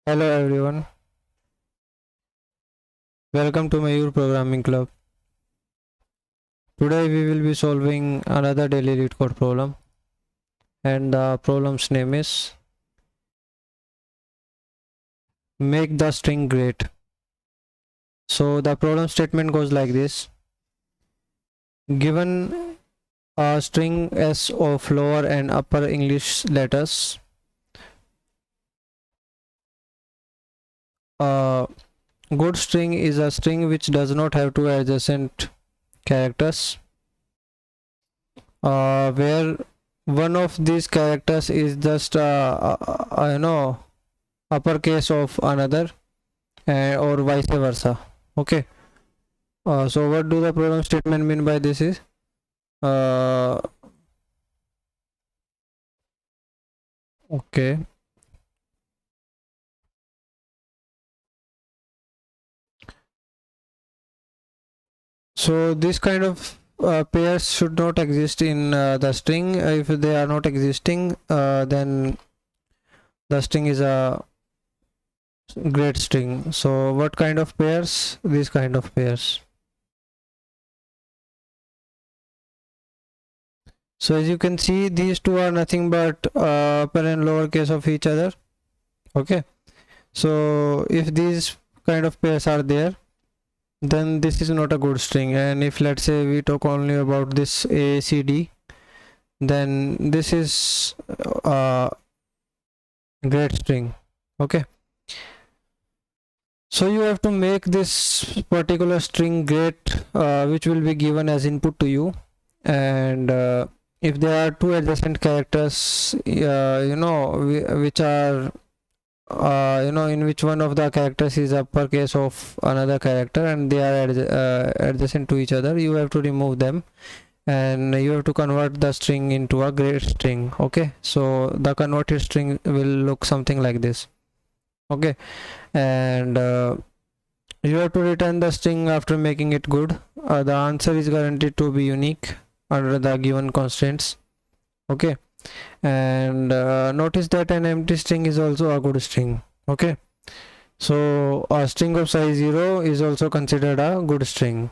Hello everyone, welcome to Mayur Programming Club. Today we will be solving another daily Leetcode problem, and the problem's name is make the string great. So the problem statement goes like this: given a string S of lower and upper English letters, a good string is a string which does not have two adjacent characters, where one of these characters is just uppercase of another, or vice versa. Okay. So what do the program statement mean by this is uh, okay. So this kind of pairs should not exist in the string. If they are not existing, then the string is a great string. So what kind of pairs? These kind of pairs. So as you can see, these two are nothing but upper and lower case of each other. Okay. So if these kind of pairs are there, then this is not a good string. And if let's say we talk only about this ACD, then this is a great string. Okay. So you have to make this particular string great, which will be given as input to you. And if there are two adjacent characters, which are in which one of the characters is uppercase of another character and they are adjacent to each other, you have to remove them and you have to convert the string into a great string. Okay, so the converted string will look something like this. Okay, and you have to return the string after making it good. The answer is guaranteed to be unique under the given constraints. Okay, and notice that an empty string is also a good string. Okay, so a string of size 0 is also considered a good string.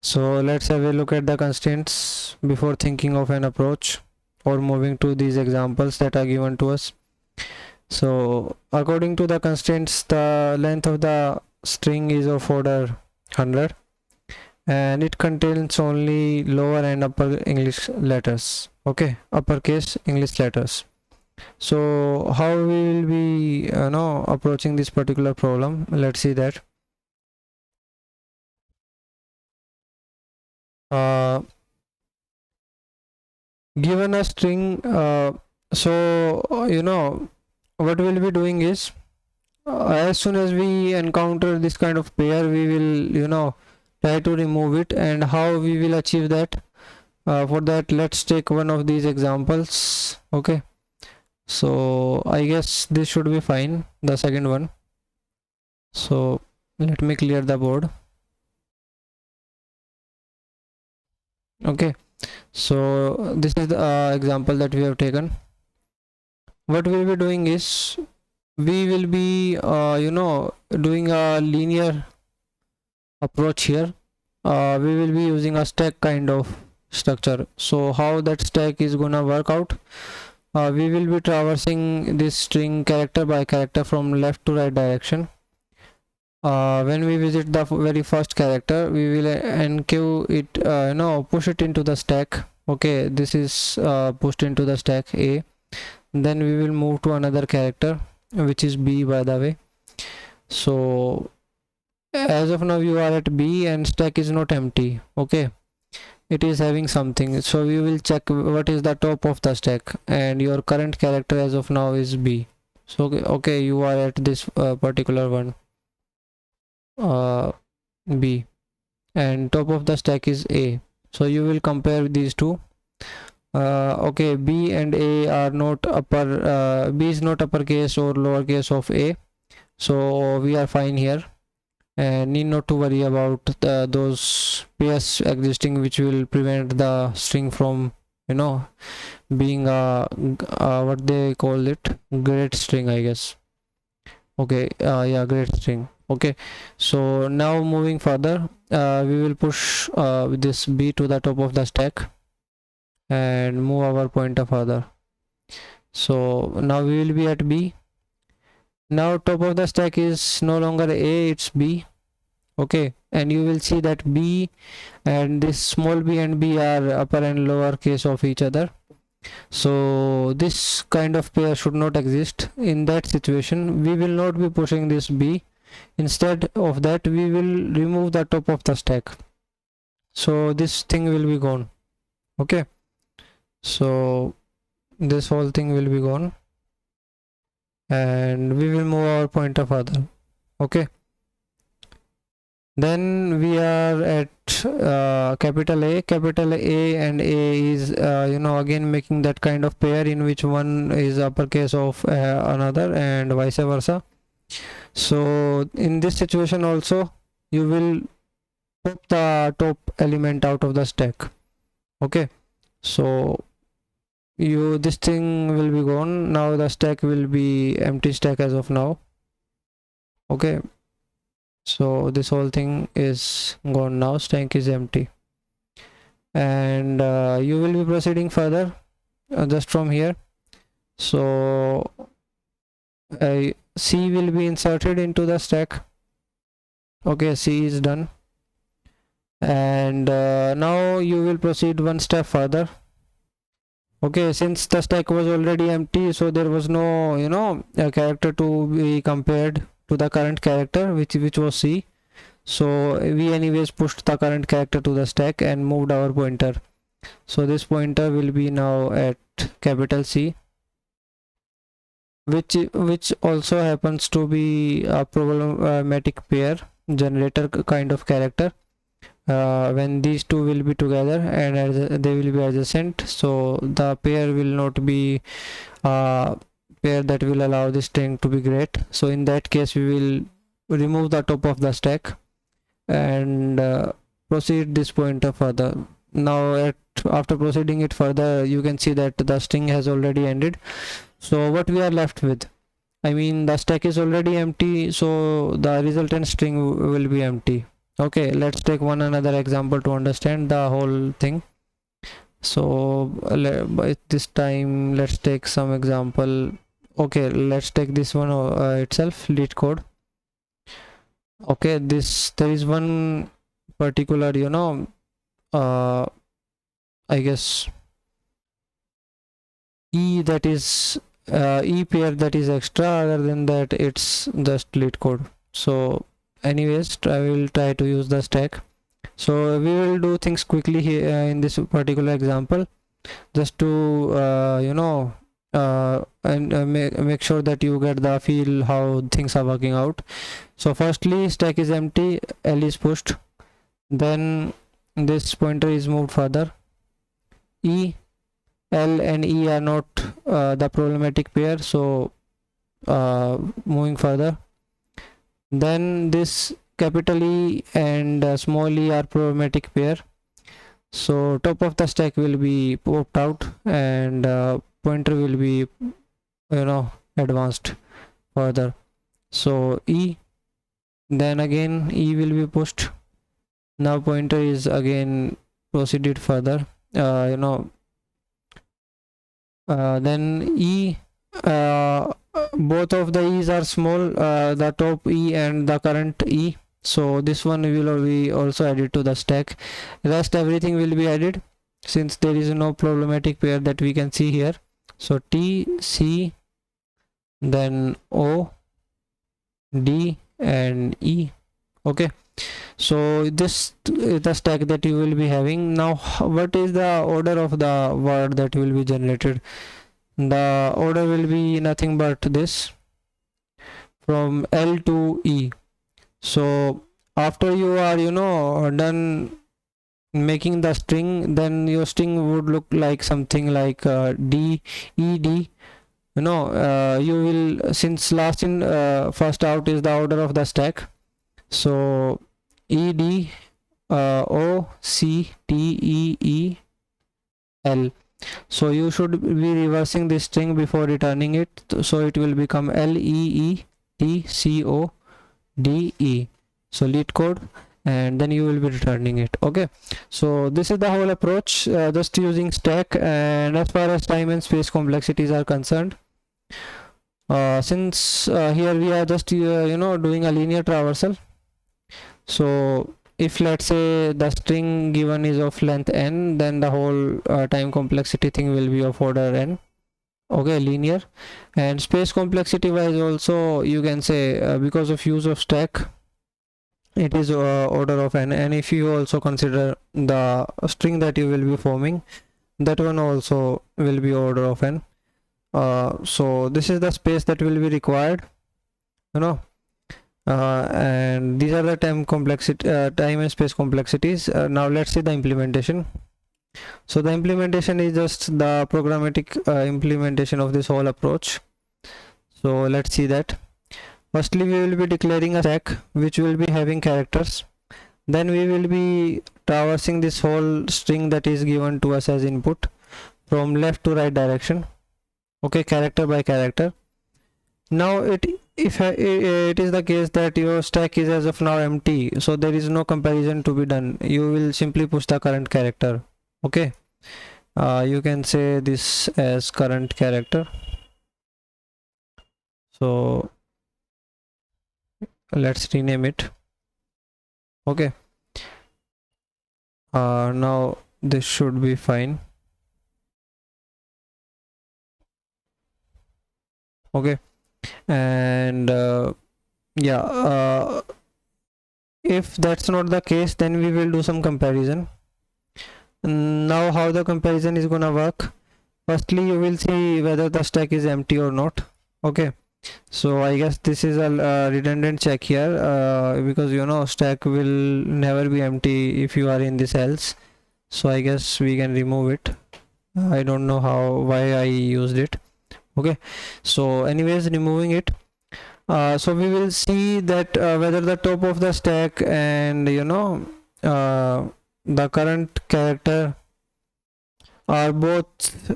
So let's have a look at the constraints before thinking of an approach or moving to these examples that are given to us. So according to the constraints, the length of the string is of order 100 and it contains only lower and upper English letters. Okay, uppercase English letters. So how we will be approaching this particular problem? Let's see that. Given a string, what we'll be doing is, as soon as we encounter this kind of pair, we will try to remove it. And how we will achieve that? For that, let's take one of these examples. Okay, so I guess this should be fine, the second one. So let me clear the board. Okay, so this is the example that we have taken. What we'll be doing is, we will be doing a linear approach here. We will be using a stack kind of structure. So how that stack is gonna work out? We will be traversing this string character by character from left to right direction. When we visit the very first character, we will enqueue it, push it into the stack. Okay, this is pushed into the stack A. Then we will move to another character, which is B, by the way. So as of now you are at B and stack is not empty. Okay, it is having something, so we will check what is the top of the stack, and your current character as of now is B. So okay, you are at this particular one, B, and top of the stack is A. So you will compare these two. Okay, B and A are not upper, B is not uppercase or lowercase of A, so we are fine here and need not to worry about those pairs existing which will prevent the string from being what they call it, great string, I guess. Okay, yeah, great string. Okay, so now moving further, we will push this b to the top of the stack and move our pointer further. So now we will be at b. Now top of the stack is no longer a, it's b. Okay, and you will see that b and this small b and b are upper and lower case of each other. So this kind of pair should not exist. In that situation, we will not be pushing this b. Instead of that, we will remove the top of the stack. So this thing will be gone. Okay, so this whole thing will be gone, and we will move our pointer further. Okay, then we are at capital A. Capital A and A is again making that kind of pair in which one is uppercase of another and vice versa. So in this situation also, you will pop the top element out of the stack. Okay, so this thing will be gone. Now the stack will be empty stack as of now. Okay, so this whole thing is gone now. Stack is empty, and you will be proceeding further just from here. So C will be inserted into the stack. Okay, C is done, and now you will proceed one step further. Okay, since the stack was already empty, so there was no a character to be compared to the current character, which was C. So we anyways pushed the current character to the stack and moved our pointer. So this pointer will be now at capital C, which also happens to be a problematic pair generator kind of character. When these two will be together and they will be adjacent, so the pair will not be pair that will allow this string to be great. So in that case, we will remove the top of the stack and proceed this pointer further. Now after proceeding it further, you can see that the string has already ended. So what we are left with, I mean, the stack is already empty, so the resultant string will be empty. Okay, let's take one another example to understand the whole thing. So this time let's take some example. Okay, let's take this one itself, Leetcode. Okay, there is one particular I guess E that is E pair that is extra. Other than that, it's just Leetcode. So anyways, I will try to use the stack. So we will do things quickly here in this particular example, just to make sure that you get the feel how things are working out. So firstly, stack is empty, L is pushed, then this pointer is moved further. L and E are not the problematic pair, so moving further. Then this capital E and small e are problematic pair, so top of the stack will be popped out and pointer will be advanced further. So E, then again E will be pushed. Now pointer is again proceeded further. Then E, both of the E's are small, the top E and the current E, so this one will be also added to the stack. Rest everything will be added since there is no problematic pair that we can see here. So T, C, then O, D and E. Okay, so this is the stack that you will be having. Now what is the order of the word that will be generated? The order will be nothing but this, from L to E. So after you are done making the string, then your string would look like something like D, E, D. You will, since last in first out is the order of the stack, so E, D, O, C, T, E, E, L. So you should be reversing this string before returning it, so it will become L, E, E, so Leetcode, and then you will be returning it. Okay, so this is the whole approach, just using stack. And as far as time and space complexities are concerned, since here we are just doing a linear traversal, so if let's say the string given is of length n, then the whole time complexity thing will be of order n. Okay, linear. And space complexity wise also, you can say because of use of stack, it is order of n. And if you also consider the string that you will be forming, that one also will be order of n. So this is the space that will be required, and these are the time and space complexities. Now let's see the implementation. So the implementation is just the programmatic implementation of this whole approach. So let's see that. Firstly, we will be declaring a stack which will be having characters. Then we will be traversing this whole string that is given to us as input from left to right direction. Okay, character by character. Now if it is the case that your stack is as of now empty, so there is no comparison to be done. You will simply push the current character. Okay, you can say this as current character. So let's rename it. Okay, now this should be fine. Okay, and if that's not the case, then we will do some comparison. Now how the comparison is gonna work: firstly you will see whether the stack is empty or not. Okay, so I guess this is a redundant check here, because stack will never be empty if you are in this else. So I guess we can remove it. I don't know why I used it. Okay, so anyways, removing it, so we will see that whether the top of the stack and the current character are both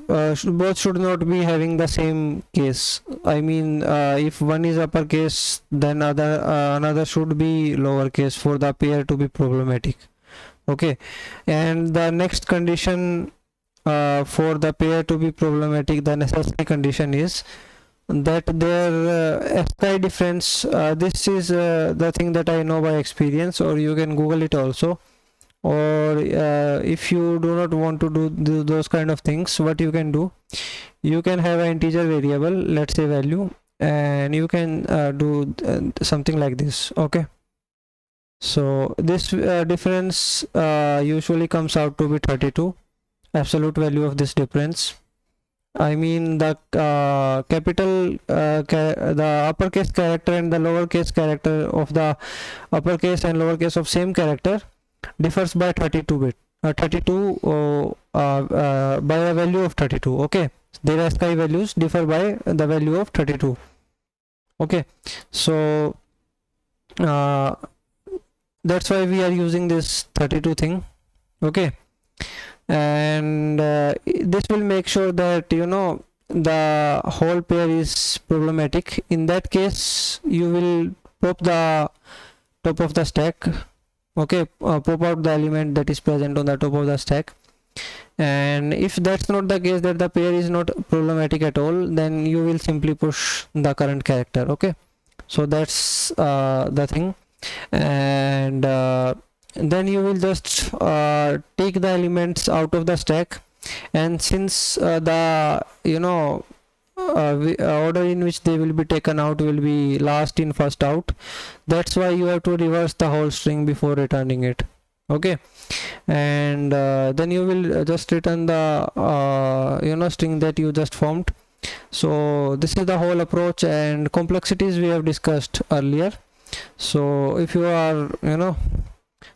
should not be having the same case. I mean, if one is uppercase, then another should be lowercase for the pair to be problematic. Okay, and the next condition for the pair to be problematic, the necessary condition is that their SI difference, this is the thing that I know by experience, or you can Google it also. Or if you do not want to do those kind of things, what you can do, you can have an integer variable, let's say value, and you can do something like this. Okay, so this difference usually comes out to be 32, absolute value of this difference. I mean the the uppercase character and the lowercase character of the uppercase and lowercase of same character differs by 32 bit, by a value of 32. Okay, their ASCII values differ by the value of 32. Okay, so that's why we are using this 32 thing. Okay, and this will make sure that the whole pair is problematic. In that case, you will pop the top of the stack. Okay, pop out the element that is present on the top of the stack. And if that's not the case, that the pair is not problematic at all, then you will simply push the current character. Okay, so that's the thing. And then you will just take the elements out of the stack, and since the order in which they will be taken out will be last in first out, that's why you have to reverse the whole string before returning it. Okay, and then you will just return the string that you just formed. So this is the whole approach, and complexities we have discussed earlier. So if you are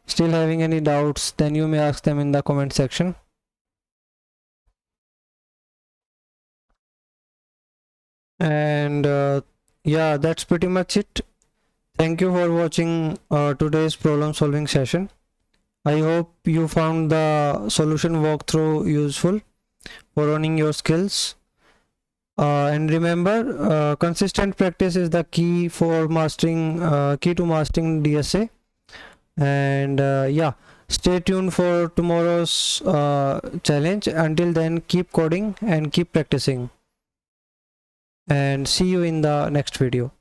still having any doubts, then you may ask them in the comment section. And yeah, that's pretty much it. Thank you for watching today's problem solving session. I hope you found the solution walkthrough useful for owning your skills. And remember, consistent practice is the key for mastering, key to mastering DSA. And yeah, stay tuned for tomorrow's challenge. Until then, keep coding and keep practicing, and see you in the next video.